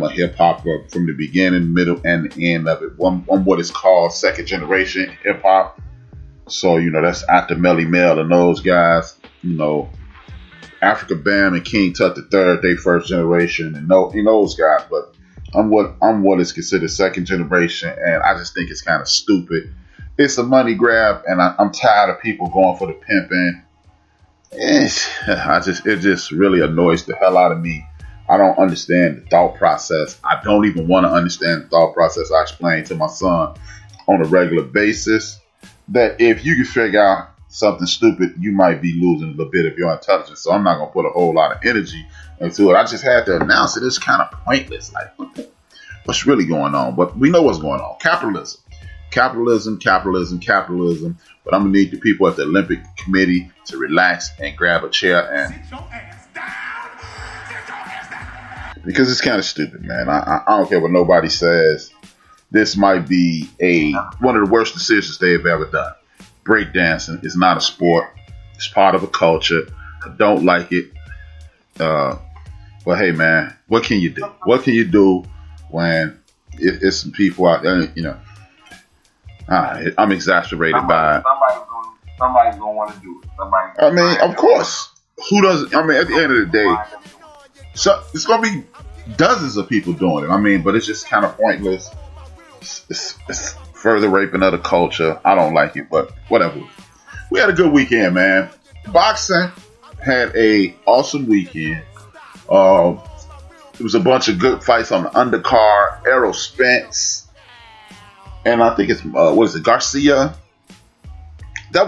a hip hopper from the beginning, middle, and the end of it. I'm what is called second generation hip hop. So, that's after Melly Mel and those guys. Africa Bam and King Tut III, they first generation, and those guys. But I'm what is considered second generation, and I just think it's kind of stupid. It's a money grab, and I'm tired of people going for the pimping. It just really annoys the hell out of me. I don't understand the thought process. I don't even want to understand the thought process. I explain to my son on a regular basis that if you can figure out something stupid, you might be losing a little bit of your intelligence. So I'm not going to put a whole lot of energy into it. I just had to announce it. It's kind of pointless. Like, what's really going on? But we know what's going on. Capitalism. But I'm going to need the people at the Olympic Committee to relax and grab a chair and... Sit your ass down. Because it's kind of stupid, man. I don't care what nobody says. This might be one of the worst decisions they've ever done. Breakdancing is not a sport. It's part of a culture. I don't like it. But hey, man, what can you do? What can you do when it's some people out there, I'm exasperated by it. Somebody's gonna want to do it. Of course. Who doesn't? At the end of the day, so it's gonna be dozens of people doing it. But it's just kind of pointless. It's further raping of the culture. I don't like it, but whatever. We had a good weekend, man. Boxing had a awesome weekend. It was a bunch of good fights on the undercard. Errol Spence, and I think it's Garcia. That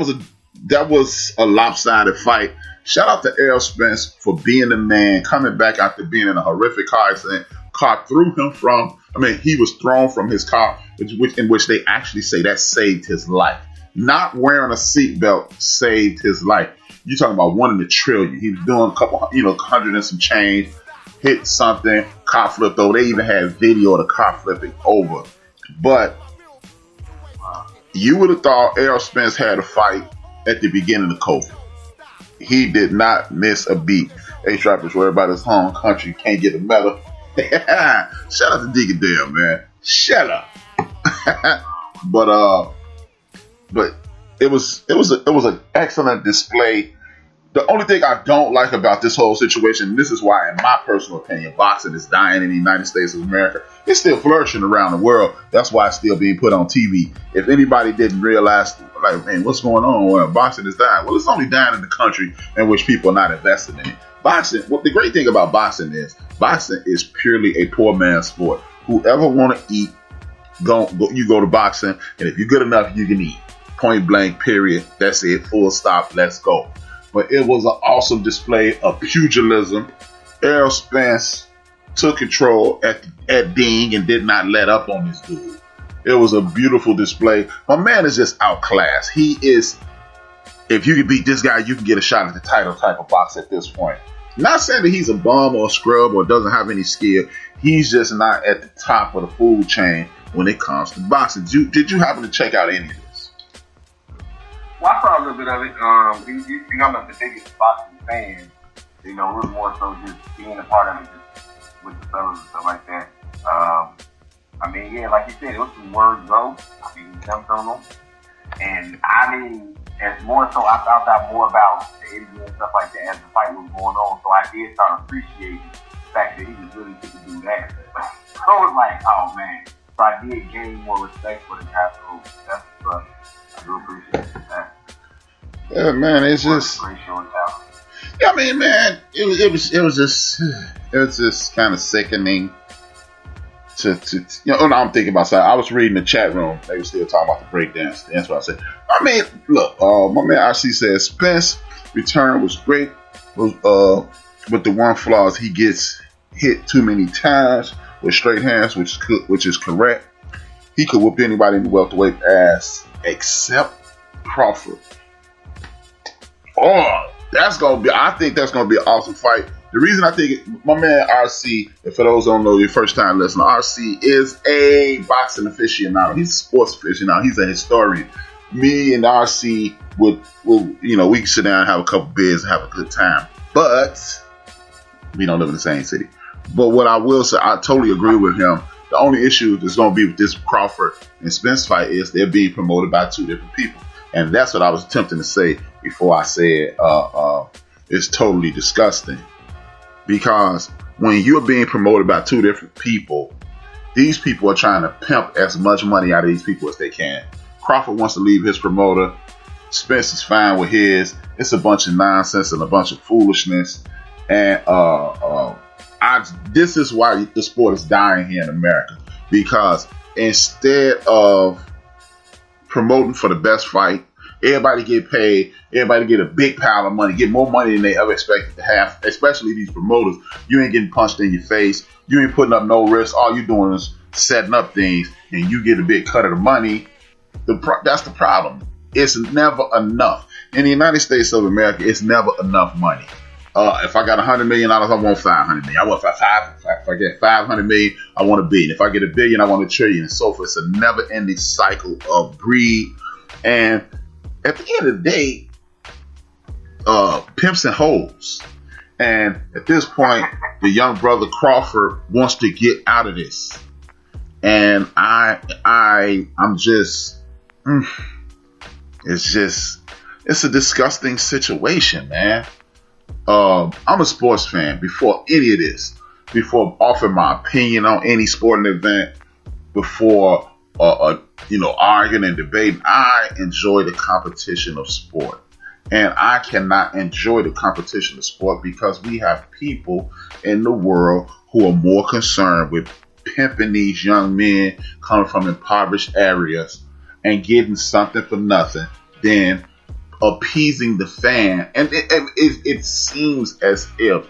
was a lopsided fight. Shout out to Errol Spence for being the man, coming back after being in a horrific car accident. Car threw him from. He was thrown from his car, in which they actually say that saved his life. Not wearing a seatbelt saved his life. You're talking about 1 in a trillion. He was doing a couple, 100 and some change, hit something, car flipped over. They even had video of the car flipping over. But you would have thought Errol Spence had a fight at the beginning of COVID. He did not miss a beat. A-Trap is worried about his home country, can't get a medal. Shout out to Deacon Dale, man. Shut up. But it was an excellent display. The only thing I don't like about this whole situation, and this is why, in my personal opinion, boxing is dying in the United States of America. It's still flourishing around the world. That's why it's still being put on TV. If anybody didn't realize, what's going on when boxing is dying? Well, it's only dying in the country in which people are not invested in it. Boxing, the great thing about boxing is purely a poor man's sport. Whoever want to eat, you go to boxing, and if you're good enough, you can eat. Point blank, period. That's it. Full stop. Let's go. But it was an awesome display of pugilism. Errol Spence took control at Ding and did not let up on this dude. It was a beautiful display. My man is just outclassed. He is, if you can beat this guy, you can get a shot at the title type of box at this point. Not saying that he's a bum or a scrub or doesn't have any skill. He's just not at the top of the food chain when it comes to boxing. Did you happen to check out any of this? Well, I saw a little bit of it. I'm not the biggest boxing fan. It was more so just being a part of it, just with the fellas and stuff like that. Like you said, it was some words though. He jumped on them. And as more so, I found out more about the interview and stuff like that as the fight was going on. So I did start appreciating the fact that he was really fit to do that. So I was like, oh man. So I did gain more respect for the guy. So that's what's up. I do appreciate that. Yeah, man, it's just. Yeah, man, it was just kind of sickening. I'm thinking about something. I was reading the chat room. They were still talking about the breakdance. That's what I said. Look, my man RC says Spence return was great. But the one flaw is he gets hit too many times with straight hands, which is correct. He could whoop anybody in the welterweight ass except Crawford. Oh, I think that's gonna be an awesome fight. The reason I think my man RC, and for those who don't know, your first time listener, RC is a boxing aficionado. He's a sports aficionado. He's a historian. Me and RC we can sit down and have a couple beers and have a good time. But we don't live in the same city. But what I will say, I totally agree with him. The only issue that's going to be with this Crawford and Spence fight is they're being promoted by two different people. And that's what I was attempting to say before I said it's totally disgusting. Because when you're being promoted by two different people, these people are trying to pimp as much money out of these people as they can. Crawford wants to leave his promoter. Spence is fine with his. It's a bunch of nonsense and a bunch of foolishness. And this is why the sport is dying here in America. Because instead of promoting for the best fight, everybody get paid, everybody get a big pile of money, get more money than they ever expected to have, especially these promoters. You ain't getting punched in your face. You ain't putting up no risk. All you doing is setting up things, and you get a big cut of the money. That's the problem. It's never enough. In the United States of America, it's never enough money. If I got $100 million, I want $500 million. I want if I get $500 million, I want $1 billion. If I get $1 billion, I want $1 trillion, and so forth. It's a never-ending cycle of greed. And at the end of the day, pimps and hoes. And at this point, the young brother Crawford wants to get out of this. And I'm just, it's a disgusting situation, man. I'm a sports fan. Before any of this, before offering my opinion on any sporting event, before arguing and debating, I enjoy the competition of sport. And I cannot enjoy the competition of sport because we have people in the world who are more concerned with pimping these young men coming from impoverished areas and getting something for nothing than appeasing the fan. And it seems as if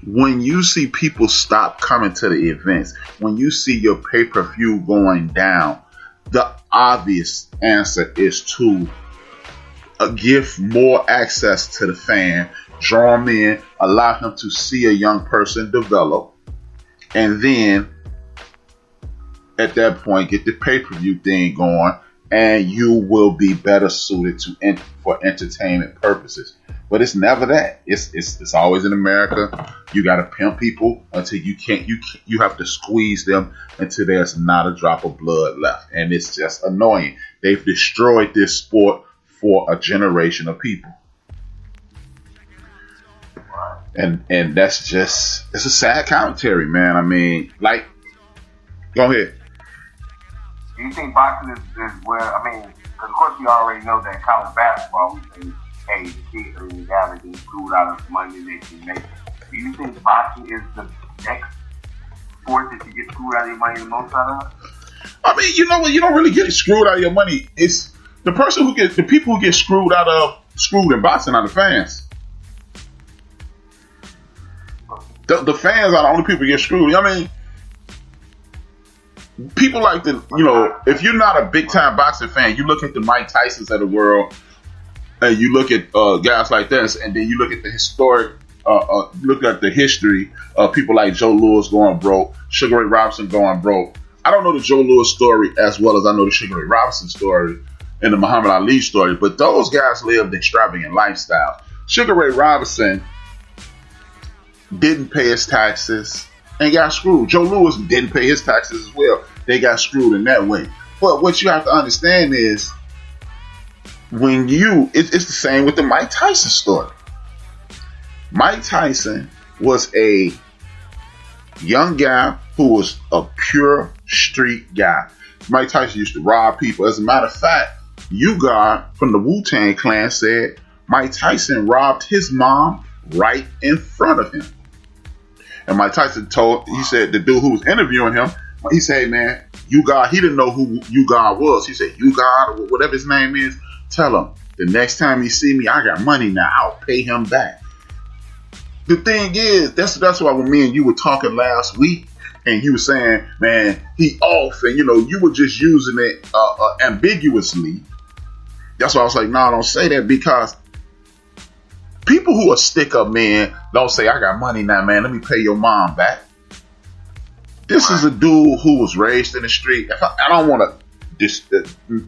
when you see people stop coming to the events, when you see your pay-per-view going down, the obvious answer is to give more access to the fan, draw him in, allow him to see a young person develop, and then at that point get the pay-per-view thing going, and you will be better suited for entertainment purposes. But it's never that. It's always in America. You got to pimp people until you can't. You have to squeeze them until there's not a drop of blood left, and it's just annoying. They've destroyed this sport for a generation of people, and that's just, it's a sad commentary, man. I mean, like, go ahead. Do you think boxing is where, I mean, because of course we already know that college basketball, we say, hey, the kids are in the getting screwed out of money they can make. Do you think boxing is the next sport that you get screwed out of your money the most out of? I mean, you know what? You don't really get screwed out of your money. It's the people who get screwed in boxing are the fans. The fans are the only people who get screwed. I mean, people like if you're not a big time boxing fan, you look at the Mike Tysons of the world, and you look at guys like this, and then you look at the history of people like Joe Louis going broke, Sugar Ray Robinson going broke. I don't know the Joe Louis story as well as I know the Sugar Ray Robinson story and the Muhammad Ali story, but those guys lived extravagant lifestyle. Sugar Ray Robinson didn't pay his taxes and got screwed. Joe Louis didn't pay his taxes as well. They got screwed in that way. But what you have to understand is it's the same with the Mike Tyson story. Mike Tyson was a young guy who was a pure street guy. Mike Tyson used to rob people. As a matter of fact, U-God from the Wu-Tang Clan said Mike Tyson robbed his mom right in front of him. And Mike Tyson he said the dude who was interviewing him, he said, man, U-God, he didn't know who U-God was. He said, U-God, or whatever his name is, tell him the next time you see me, I got money now. I'll pay him back. The thing is, that's why when me and you were talking last week, and you were saying, man, he off, and you were just using it ambiguously. That's why I was like, no, don't say that, because people who are stick-up men don't say, I got money now, man, let me pay your mom back. This is a dude who was raised in the street. I don't want to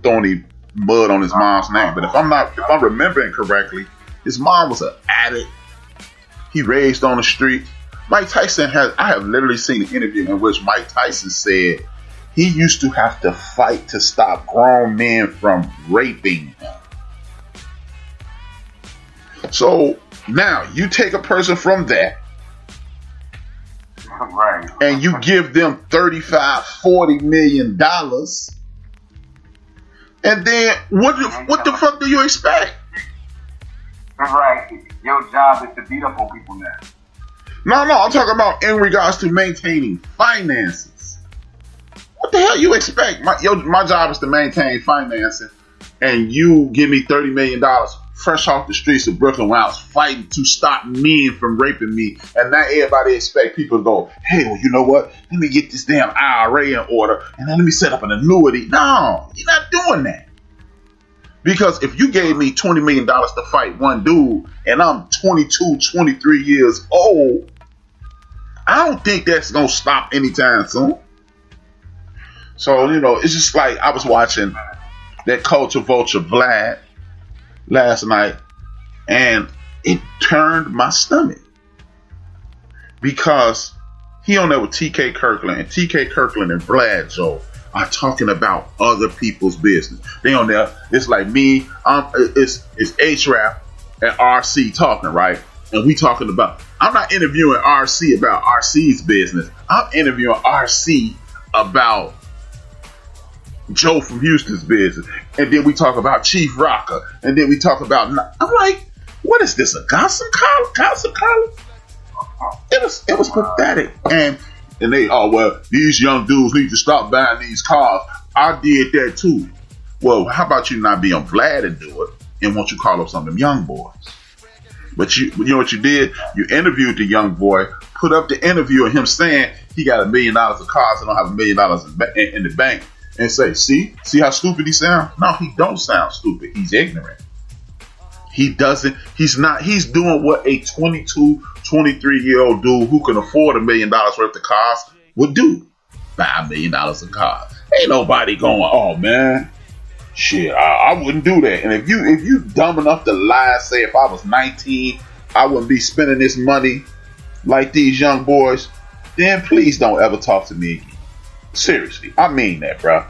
throw any mud on his mom's name, but if I'm remembering correctly, his mom was an addict. He raised on the street. Mike Tyson I have literally seen an interview in which Mike Tyson said he used to have to fight to stop grown men from raping him. So now you take a person from that, right, and you give them $35-40 million, and then what the fuck do you expect? Right, your job is to beat up on people now. No, I'm talking about in regards to maintaining finances. What the hell you expect? My job is to maintain financing, and you give me $30 million fresh off the streets of Brooklyn when I was fighting to stop men from raping me, and now everybody expect people to go, hey, well, you know what? Let me get this damn IRA in order, and then let me set up an annuity. No, you're not doing that. Because if you gave me $20 million to fight one dude, and I'm 22, 23 years old, I don't think that's going to stop anytime soon. So, it's just like I was watching that Culture Vulture Vlad last night, and it turned my stomach. Because he on there with TK Kirkland, and TK Kirkland and Vlad Joe are talking about other people's business. They on there, it's like me, it's H-Rap and RC talking, right? And we talking about, I'm not interviewing RC about RC's business. I'm interviewing RC about Joe from Houston's business. And then we talk about Chief Rocker. And then we talk about, I'm like, what is this, a gossip column? It was pathetic. And they, well, these young dudes need to stop buying these cars. I did that too. Well, how about you not be on Vlad and do it, and won't you call up some of them young boys? But you know what you did? You interviewed the young boy, put up the interview of him saying he got $1 million of cars and don't have $1 million in the bank, and say, see how stupid he sounds? No, he don't sound stupid. He's ignorant. He's doing what a 22, 23-year-old dude who can afford $1 million worth of cars would do. Buy $1 million of cars. Ain't nobody going, oh man, shit, I wouldn't do that. And if you dumb enough to lie and say if I was 19, I wouldn't be spending this money like these young boys, then please don't ever talk to me again. Seriously, I mean that, bro.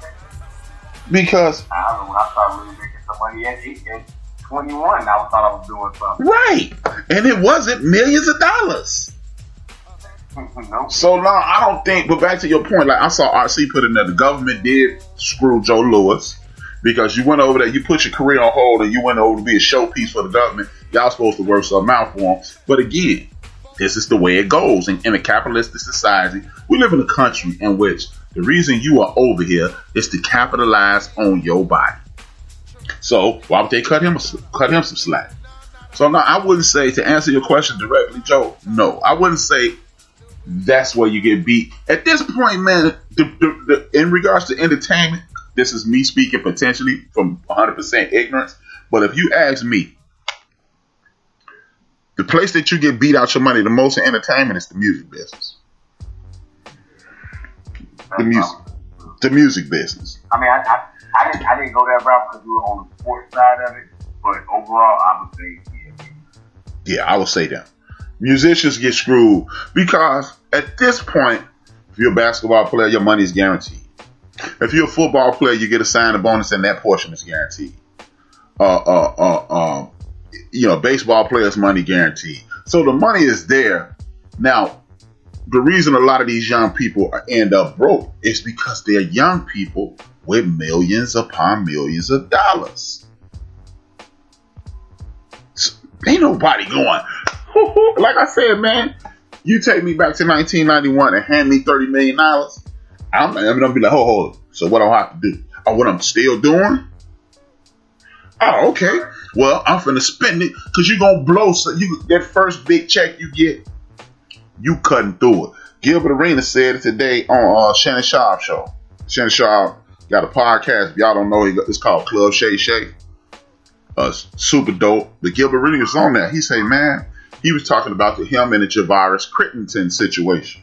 Because I remember when I started really making some money at 21, I thought I was doing something. Right. And it wasn't millions of dollars. Nope. So now I don't think, but back to your point, like I saw RC put in there, the government did screw Joe Lewis because you went over there, you put your career on hold and you went over to be a showpiece for the government. Y'all supposed to work something out for them. But again, this is the way it goes. In a capitalistic society, we live in a country in which the reason you are over here is to capitalize on your body. So why would they cut him some slack? So now I wouldn't say, to answer your question directly, Joe, no, I wouldn't say that's where you get beat. At this point, man, in regards to entertainment, this is me speaking potentially from 100% ignorance. But if you ask me, the place that you get beat out your money the most in entertainment is the music business. The music business. I mean, I didn't go that route because we were on the sports side of it, but overall, I would say, yeah, I would say that. Musicians get screwed because at this point, if you're a basketball player, your money is guaranteed. If you're a football player, you get a signing bonus and that portion is guaranteed. Baseball players' money guaranteed. So the money is there. Now, the reason a lot of these young people end up broke is because they're young people with millions upon millions of dollars. So, ain't nobody going, like I said, man, you take me back to 1991 and hand me $30 million, I'm going to be like, hold on. So what do I have to do? Oh, what I'm still doing? Oh, okay. Well, I'm finna spend it because you're going to blow. So that first big check you get, you cutting through it. Gilbert Arenas said it today on Shannon Sharp show. Shannon Sharp got a podcast. If y'all don't know, it's called Club Shay Shay. Super dope. But Gilbert Arenas was on there. He said, man, he was talking about him and the Javaris Crittenton situation.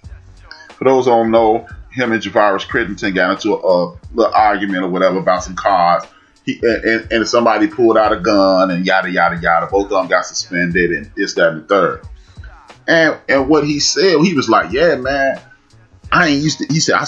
For those who don't know, him and Javaris Crittenton got into a little argument or whatever about some cards. And somebody pulled out a gun and yada, yada, yada. Both of them got suspended and this, that, and the third. And what he said, he was like, yeah, man, I ain't used to, he said, I